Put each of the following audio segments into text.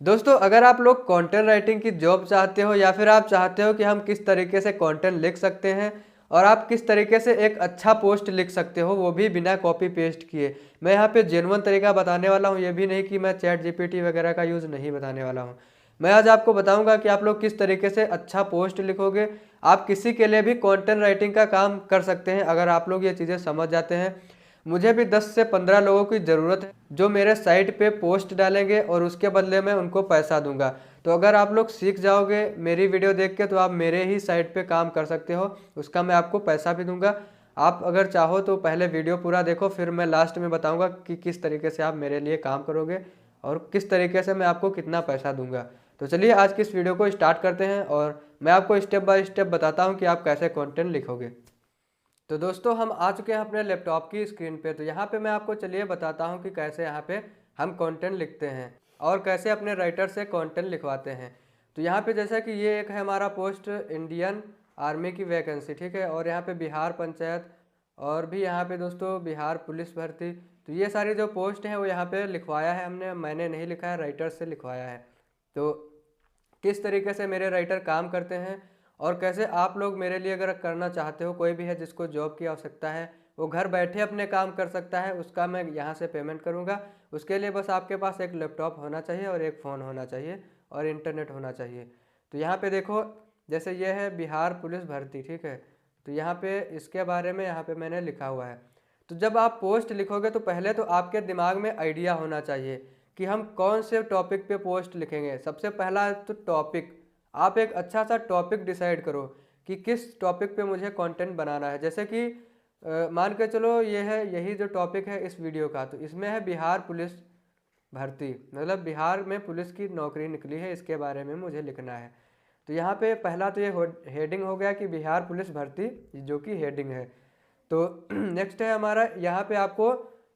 दोस्तों, अगर आप लोग कंटेंट राइटिंग की जॉब चाहते हो या फिर आप चाहते हो कि हम किस तरीके से कंटेंट लिख सकते हैं और आप किस तरीके से एक अच्छा पोस्ट लिख सकते हो, वो भी बिना कॉपी पेस्ट किए। मैं यहाँ पे जेन्युइन तरीका बताने वाला हूँ, ये भी नहीं कि मैं चैट जीपीटी वगैरह का यूज़ नहीं बताने वाला हूँ। मैं आज आपको बताऊँगा कि आप लोग किस तरीके से अच्छा पोस्ट लिखोगे। आप किसी के लिए भी कंटेंट राइटिंग का काम कर सकते हैं अगर आप लोग ये चीज़ें समझ जाते हैं। मुझे भी 10 से 15 लोगों की ज़रूरत है जो मेरे साइट पे पोस्ट डालेंगे और उसके बदले में उनको पैसा दूंगा। तो अगर आप लोग सीख जाओगे मेरी वीडियो देख के तो आप मेरे ही साइट पे काम कर सकते हो, उसका मैं आपको पैसा भी दूंगा। आप अगर चाहो तो पहले वीडियो पूरा देखो, फिर मैं लास्ट में बताऊंगा कि किस तरीके से आप मेरे लिए काम करोगे और किस तरीके से मैं आपको कितना पैसा दूंगा। तो चलिए आज की इस वीडियो को स्टार्ट करते हैं और मैं आपको स्टेप बाय स्टेप बताता हूँ कि आप कैसे कंटेंट लिखोगे। तो दोस्तों, हम आ चुके हैं अपने लैपटॉप की स्क्रीन पे। तो यहाँ पे मैं आपको चलिए बताता हूँ कि कैसे यहाँ पे हम कंटेंट लिखते हैं और कैसे अपने राइटर से कंटेंट लिखवाते हैं। तो यहाँ पे जैसा कि ये एक है हमारा पोस्ट, इंडियन आर्मी की वैकेंसी, ठीक है। और यहाँ पे बिहार पंचायत और भी यहाँ पे दोस्तों बिहार पुलिस भर्ती। तो ये सारी जो पोस्ट हैं वो यहाँ पे लिखवाया है हमने, मैंने नहीं लिखा है, राइटर से लिखवाया है। तो किस तरीके से मेरे राइटर काम करते हैं और कैसे आप लोग मेरे लिए अगर करना चाहते हो, कोई भी है जिसको जॉब की आवश्यकता है वो घर बैठे अपने काम कर सकता है, उसका मैं यहाँ से पेमेंट करूँगा। उसके लिए बस आपके पास एक लैपटॉप होना चाहिए और एक फ़ोन होना चाहिए और इंटरनेट होना चाहिए। तो यहाँ पे देखो, जैसे ये है बिहार पुलिस भर्ती, ठीक है। तो यहाँ पे इसके बारे में यहाँ पे मैंने लिखा हुआ है। तो जब आप पोस्ट लिखोगे तो पहले तो आपके दिमाग में आइडिया होना चाहिए कि हम कौन से टॉपिक पे पोस्ट लिखेंगे। सबसे पहला है तो टॉपिक। आप एक अच्छा सा टॉपिक डिसाइड करो कि किस टॉपिक पे मुझे कंटेंट बनाना है। जैसे कि मान के चलो ये है, यही जो टॉपिक है इस वीडियो का, तो इसमें है बिहार पुलिस भर्ती, मतलब बिहार में पुलिस की नौकरी निकली है, इसके बारे में मुझे लिखना है। तो यहाँ पे पहला तो ये हेडिंग हो गया कि बिहार पुलिस भर्ती, जो कि हेडिंग है। तो नेक्स्ट है हमारा, यहाँ पे आपको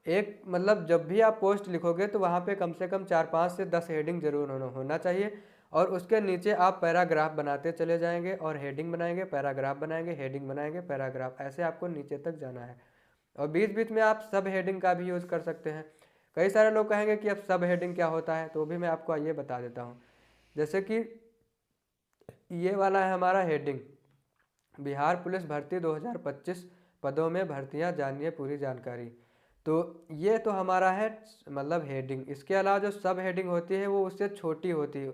एक मतलब जब भी आप पोस्ट लिखोगे तो वहाँ पे कम से कम 4-5 से 10 हेडिंग जरूर होना चाहिए। और उसके नीचे आप पैराग्राफ बनाते चले जाएंगे और हेडिंग बनाएंगे, पैराग्राफ बनाएंगे, हेडिंग बनाएंगे, पैराग्राफ, ऐसे आपको नीचे तक जाना है। और बीच बीच में आप सब हेडिंग का भी यूज़ कर सकते हैं। कई सारे लोग कहेंगे कि अब सब हेडिंग क्या होता है, तो वो भी मैं आपको आइए बता देता हूँ। जैसे कि ये वाला है हमारा हेडिंग, बिहार पुलिस भर्ती 2025 पदों में भर्तियां, जानिए पूरी जानकारी। तो ये तो हमारा है मतलब हेडिंग। इसके अलावा जो सब हेडिंग होती है वो उससे छोटी होती है,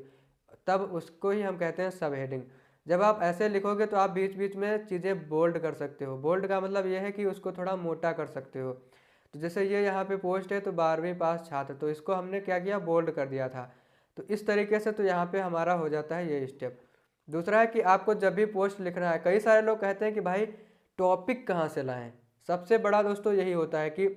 तब उसको ही हम कहते हैं सब हेडिंग। जब आप ऐसे लिखोगे तो आप बीच बीच में चीज़ें बोल्ड कर सकते हो। बोल्ड का मतलब ये है कि उसको थोड़ा मोटा कर सकते हो। तो जैसे ये यहाँ पे पोस्ट है तो 12वीं पास छात्र, तो इसको हमने क्या किया, बोल्ड कर दिया था। तो इस तरीके से तो यहाँ पे हमारा हो जाता है ये स्टेप। दूसरा है कि आपको जब भी पोस्ट लिखना है, कई सारे लोग कहते हैं कि भाई टॉपिक कहाँ से लाएं। सबसे बड़ा दोस्तों यही होता है कि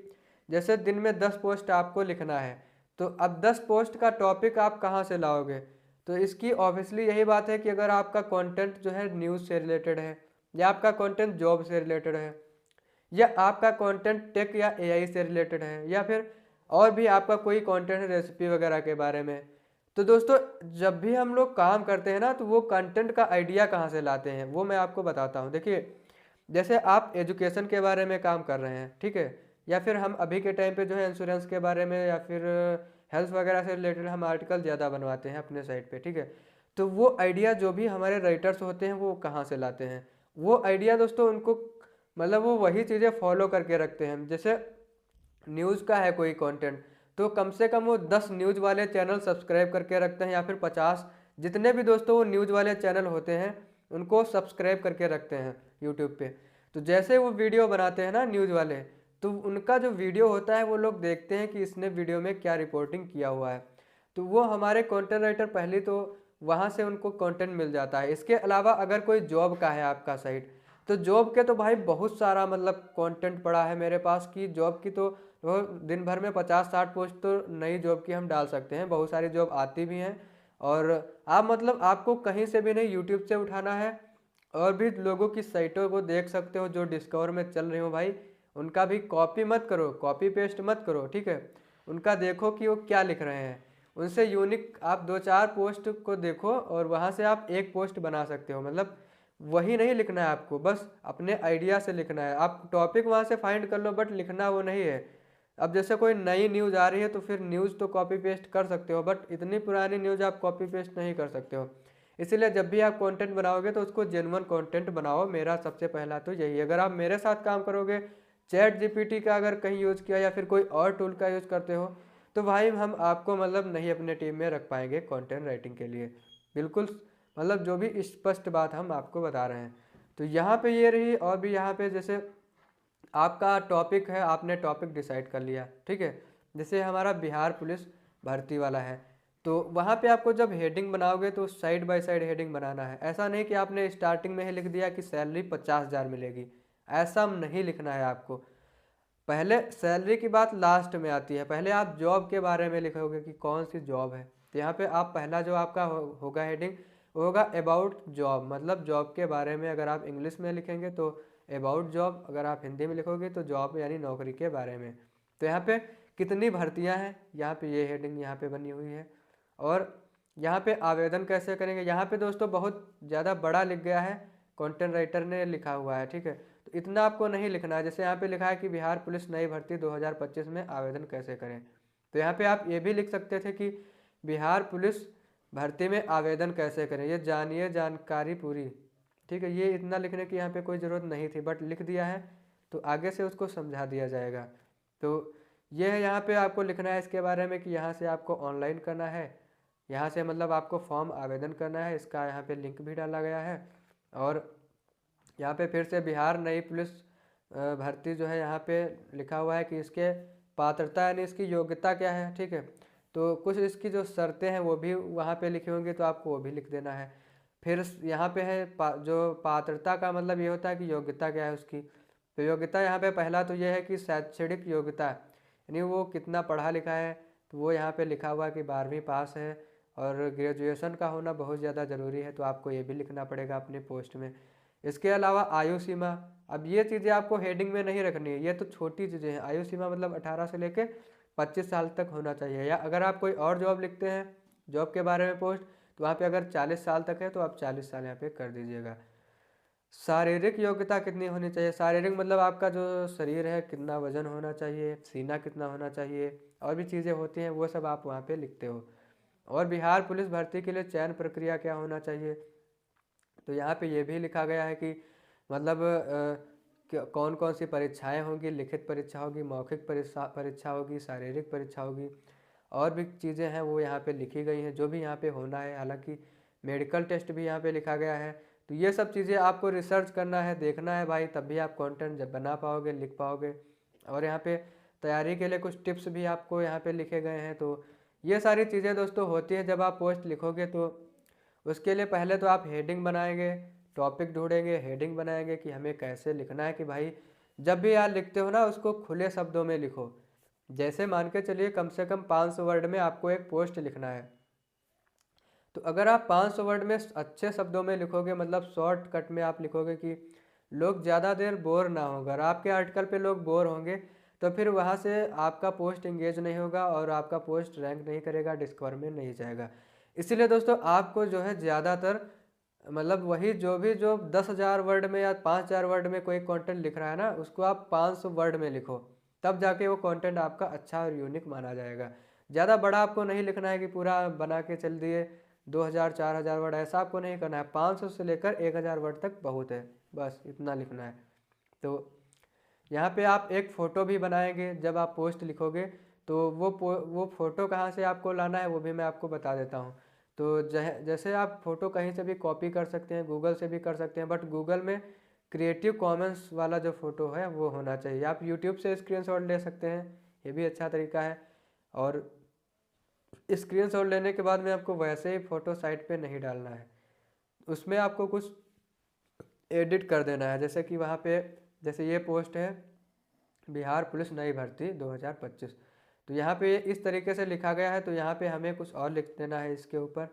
जैसे दिन में 10 पोस्ट आपको लिखना है, तो अब 10 पोस्ट का टॉपिक आप कहाँ से लाओगे। तो इसकी ऑब्वियसली यही बात है कि अगर आपका कंटेंट जो है न्यूज़ से रिलेटेड है, या आपका कंटेंट जॉब से रिलेटेड है, या आपका कंटेंट टेक या एआई से रिलेटेड है, या फिर और भी आपका कोई कंटेंट है रेसिपी वगैरह के बारे में। तो दोस्तों, जब भी हम लोग काम करते हैं ना, तो वो कंटेंट का आइडिया कहाँ से लाते हैं वो मैं आपको बताता हूँ। देखिए, जैसे आप एजुकेशन के बारे में काम कर रहे हैं, ठीक है, या फिर हम अभी के टाइम पे जो है इंश्योरेंस के बारे में या फिर हेल्थ वगैरह से रिलेटेड हम आर्टिकल ज़्यादा बनवाते हैं अपने साइट पे, ठीक है। तो वो आइडिया जो भी हमारे राइटर्स होते हैं वो कहाँ से लाते हैं, वो आइडिया दोस्तों उनको मतलब वो वही चीज़ें फॉलो करके रखते हैं। जैसे न्यूज़ का है कोई कंटेंट, तो कम से कम वो 10 न्यूज़ वाले चैनल सब्सक्राइब करके रखते हैं, या फिर 50, जितने भी दोस्तों वो न्यूज़ वाले चैनल होते हैं उनको सब्सक्राइब करके रखते हैं यूट्यूब पे। तो जैसे वो वीडियो बनाते हैं ना न्यूज़ वाले, तो उनका जो वीडियो होता है वो लोग देखते हैं कि इसने वीडियो में क्या रिपोर्टिंग किया हुआ है। तो वो हमारे कंटेंट राइटर पहले तो वहाँ से उनको कंटेंट मिल जाता है। इसके अलावा अगर कोई जॉब का है आपका साइट, तो जॉब के तो भाई बहुत सारा मतलब कंटेंट पड़ा है मेरे पास कि जॉब की तो वो दिन भर में 50-60 पोस्ट तो नई जॉब की हम डाल सकते हैं। बहुत सारी जॉब आती भी हैं और आप मतलब आपको कहीं से भी नहीं, यूट्यूब से उठाना है और भी लोगों की साइटों को देख सकते हो जो डिस्कवर में चल रही हो भाई। उनका भी कॉपी मत करो, कॉपी पेस्ट मत करो, ठीक है। उनका देखो कि वो क्या लिख रहे हैं, उनसे यूनिक आप 2-4 पोस्ट को देखो और वहाँ से आप एक पोस्ट बना सकते हो। मतलब वही नहीं लिखना है आपको, बस अपने आइडिया से लिखना है। आप टॉपिक वहाँ से फाइंड कर लो बट लिखना वो नहीं है। अब जैसे कोई नई न्यूज़ आ रही है तो फिर न्यूज़ तो कॉपी पेस्ट कर सकते हो, बट इतनी पुरानी न्यूज़ आप कॉपी पेस्ट नहीं कर सकते हो। इसीलिए जब भी आप कंटेंट बनाओगे तो उसको जेन्युइन कंटेंट बनाओ। मेरा सबसे पहला तो यही है। अगर आप मेरे साथ काम करोगे, चैट जीपीटी का अगर कहीं यूज़ किया या फिर कोई और टूल का यूज़ करते हो, तो भाई हम आपको मतलब नहीं अपने टीम में रख पाएंगे कंटेंट राइटिंग के लिए। बिल्कुल मतलब जो भी स्पष्ट बात हम आपको बता रहे हैं। तो यहाँ पे ये रही। और भी यहाँ पे जैसे आपका टॉपिक है, आपने टॉपिक डिसाइड कर लिया, ठीक है। जैसे हमारा बिहार पुलिस भर्ती वाला है, तो वहाँ पे आपको जब हेडिंग बनाओगे तो साइड बाय साइड हेडिंग बनाना है। ऐसा नहीं कि आपने स्टार्टिंग में ही लिख दिया कि सैलरी 50,000 मिलेगी, ऐसा नहीं लिखना है आपको। पहले सैलरी की बात लास्ट में आती है, पहले आप जॉब के बारे में लिखोगे कि कौन सी जॉब है। तो यहाँ पे आप पहला जो आपका होगा हेडिंग, वो होगा अबाउट जॉब, मतलब जॉब के बारे में। अगर आप इंग्लिश में लिखेंगे तो अबाउट जॉब, अगर आप हिंदी में लिखोगे तो जॉब यानी नौकरी के बारे में। तो यहाँ पे कितनी भर्तियाँ हैं, यहाँ पे ये हेडिंग यहाँ पे बनी हुई है। और यहाँ पे आवेदन कैसे करेंगे, यहाँ पे दोस्तों बहुत ज़्यादा बड़ा लिख गया है, कंटेंट राइटर ने लिखा हुआ है, ठीक है। तो इतना आपको नहीं लिखना है। जैसे यहाँ पे लिखा है कि बिहार पुलिस नई भर्ती 2025 में आवेदन कैसे करें, तो यहाँ पे आप ये भी लिख सकते थे कि बिहार पुलिस भर्ती में आवेदन कैसे करें, ये जानिए जानकारी पूरी, ठीक है। ये इतना लिखने की यहाँ पे कोई ज़रूरत नहीं थी, बट लिख दिया है तो आगे से उसको समझा दिया जाएगा। तो ये है यहाँ पे आपको लिखना है इसके बारे में कि यहाँ से आपको ऑनलाइन करना है, यहाँ से मतलब आपको फॉर्म आवेदन करना है, इसका यहाँ पे लिंक भी डाला गया है। और यहाँ पे फिर से बिहार नई पुलिस भर्ती जो है यहाँ पे लिखा हुआ है कि इसके पात्रता यानी इसकी योग्यता क्या है, ठीक है। तो कुछ इसकी जो शर्तें हैं वो भी वहाँ पे लिखी होंगी, तो आपको वो भी लिख देना है। फिर यहाँ पे है जो पात्रता का मतलब ये होता है कि योग्यता क्या है उसकी। तो योग्यता यहाँ पे पहला तो ये है कि शैक्षणिक योग्यता यानी वो कितना पढ़ा लिखा है, तो वो यहाँ पे लिखा हुआ है कि 12वीं पास है। और ग्रेजुएशन का होना बहुत ज़्यादा ज़रूरी है, तो आपको ये भी लिखना पड़ेगा अपने पोस्ट में। इसके अलावा आयु सीमा, अब ये चीज़ें आपको हेडिंग में नहीं रखनी है, ये तो छोटी चीज़ें हैं। आयु सीमा मतलब 18 से लेकर 25 साल तक होना चाहिए। या अगर आप कोई और जॉब लिखते हैं, जॉब के बारे में पोस्ट, तो वहाँ पे अगर 40 साल तक है तो आप 40 साल यहाँ पे कर दीजिएगा। शारीरिक योग्यता कितनी होनी चाहिए, शारीरिक मतलब आपका जो शरीर है कितना वजन होना चाहिए, सीना कितना होना चाहिए, और भी चीज़ें होती हैं वो सब आप वहाँ पे लिखते हो। और बिहार पुलिस भर्ती के लिए चयन प्रक्रिया क्या होना चाहिए, तो यहाँ पे ये भी लिखा गया है कि मतलब कौन कौन सी परीक्षाएं होंगी, लिखित परीक्षा होगी, मौखिक परीक्षा परीक्षा होगी, शारीरिक परीक्षा होगी, और भी चीज़ें हैं वो यहाँ पे लिखी गई हैं जो भी यहाँ पे होना है। हालांकि मेडिकल टेस्ट भी यहाँ पे लिखा गया है। तो ये सब चीज़ें आपको रिसर्च करना है, देखना है भाई, तब भी आप कंटेंट जब बना पाओगे, लिख पाओगे। और यहाँ पे तैयारी के लिए कुछ टिप्स भी आपको यहाँ पे लिखे गए हैं। तो ये सारी चीज़ें दोस्तों होती है जब आप पोस्ट लिखोगे। तो उसके लिए पहले तो आप हेडिंग बनाएंगे, टॉपिक ढूंढेंगे, हेडिंग बनाएंगे कि हमें कैसे लिखना है, कि भाई जब भी आप लिखते हो ना उसको खुले शब्दों में लिखो। जैसे मान के चलिए कम से कम 500 वर्ड में आपको एक पोस्ट लिखना है, तो अगर आप 500 वर्ड में अच्छे शब्दों में लिखोगे, मतलब शॉर्टकट में आप लिखोगे कि लोग ज़्यादा देर बोर ना हो, अगर आपके आर्टिकल पे लोग बोर होंगे तो फिर वहाँ से आपका पोस्ट इंगेज नहीं होगा और आपका पोस्ट रैंक नहीं करेगा, डिस्कवर में नहीं जाएगा। इसीलिए दोस्तों आपको जो है ज़्यादातर मतलब वही जो 10,000 वर्ड में या 5,000 वर्ड में कोई कंटेंट लिख रहा है ना, उसको आप 500 वर्ड में लिखो, तब जाके वो कंटेंट आपका अच्छा और यूनिक माना जाएगा। ज़्यादा बड़ा आपको नहीं लिखना है कि पूरा बना के चल दिए 2,000 4,000 वर्ड, ऐसा आपको नहीं करना है। 500 से लेकर 1,000 वर्ड तक बहुत है, बस इतना लिखना है। तो यहाँ पे आप एक फ़ोटो भी बनाएंगे जब आप पोस्ट लिखोगे, तो वो फ़ोटो कहाँ से आपको लाना है वो भी मैं आपको बता देता हूँ। तो जैसे आप फ़ोटो कहीं से भी कॉपी कर सकते हैं, गूगल से भी कर सकते हैं, बट गूगल में क्रिएटिव कॉमन्स वाला जो फ़ोटो है वो होना चाहिए। आप यूट्यूब से स्क्रीनशॉट ले सकते हैं, ये भी अच्छा तरीका है। और स्क्रीनशॉट लेने के बाद में आपको वैसे ही फ़ोटो साइट पे नहीं डालना है, उसमें आपको कुछ एडिट कर देना है। जैसे कि वहाँ पे जैसे ये पोस्ट है बिहार पुलिस नई भर्ती 2025, तो यहाँ पे इस तरीके से लिखा गया है, तो यहाँ पे हमें कुछ और लिख देना है इसके ऊपर।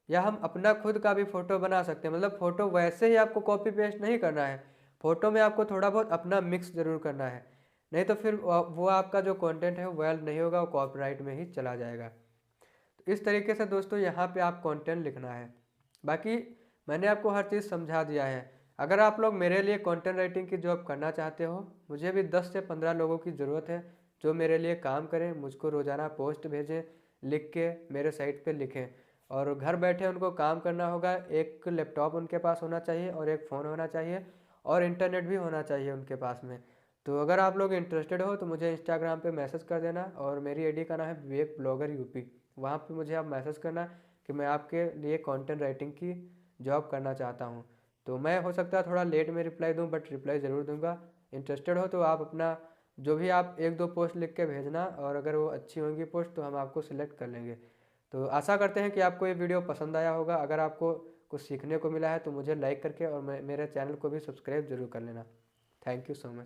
या हम अपना खुद का भी फ़ोटो बना सकते हैं, मतलब फ़ोटो वैसे ही आपको कॉपी पेस्ट नहीं करना है, फ़ोटो में आपको थोड़ा बहुत अपना मिक्स ज़रूर करना है, नहीं तो फिर वो आपका जो कंटेंट है वो वेल नहीं होगा, वो कॉपीराइट में ही चला जाएगा। तो इस तरीके से दोस्तों यहाँ पे आप कंटेंट लिखना है। बाकी मैंने आपको हर चीज़ समझा दिया है। अगर आप लोग मेरे लिए कंटेंट राइटिंग की जॉब करना चाहते हो, मुझे भी 10 से 15 लोगों की ज़रूरत है, जो मेरे लिए काम करें, मुझको रोज़ाना पोस्ट भेजें, लिख के मेरे साइट पे लिखें। और घर बैठे उनको काम करना होगा। एक लैपटॉप उनके पास होना चाहिए और एक फ़ोन होना चाहिए और इंटरनेट भी होना चाहिए उनके पास में। तो अगर आप लोग इंटरेस्टेड हो तो मुझे इंस्टाग्राम पे मैसेज कर देना, और मेरी आईडी का नाम है विवेक ब्लॉगर यूपी। वहाँ पे मुझे आप मैसेज करना कि मैं आपके लिए कंटेंट राइटिंग की जॉब करना चाहता हूँ। तो मैं हो सकता है थोड़ा लेट में रिप्लाई दूँ, बट रिप्लाई ज़रूर दूँगा। इंटरेस्टेड हो तो आप अपना जो भी आप 1-2 पोस्ट लिख के भेजना, और अगर वो अच्छी होंगी पोस्ट तो हम आपको सिलेक्ट कर लेंगे। तो आशा करते हैं कि आपको ये वीडियो पसंद आया होगा। अगर आपको कुछ सीखने को मिला है तो मुझे लाइक करके और मेरे चैनल को भी सब्सक्राइब ज़रूर कर लेना। Thank you so much.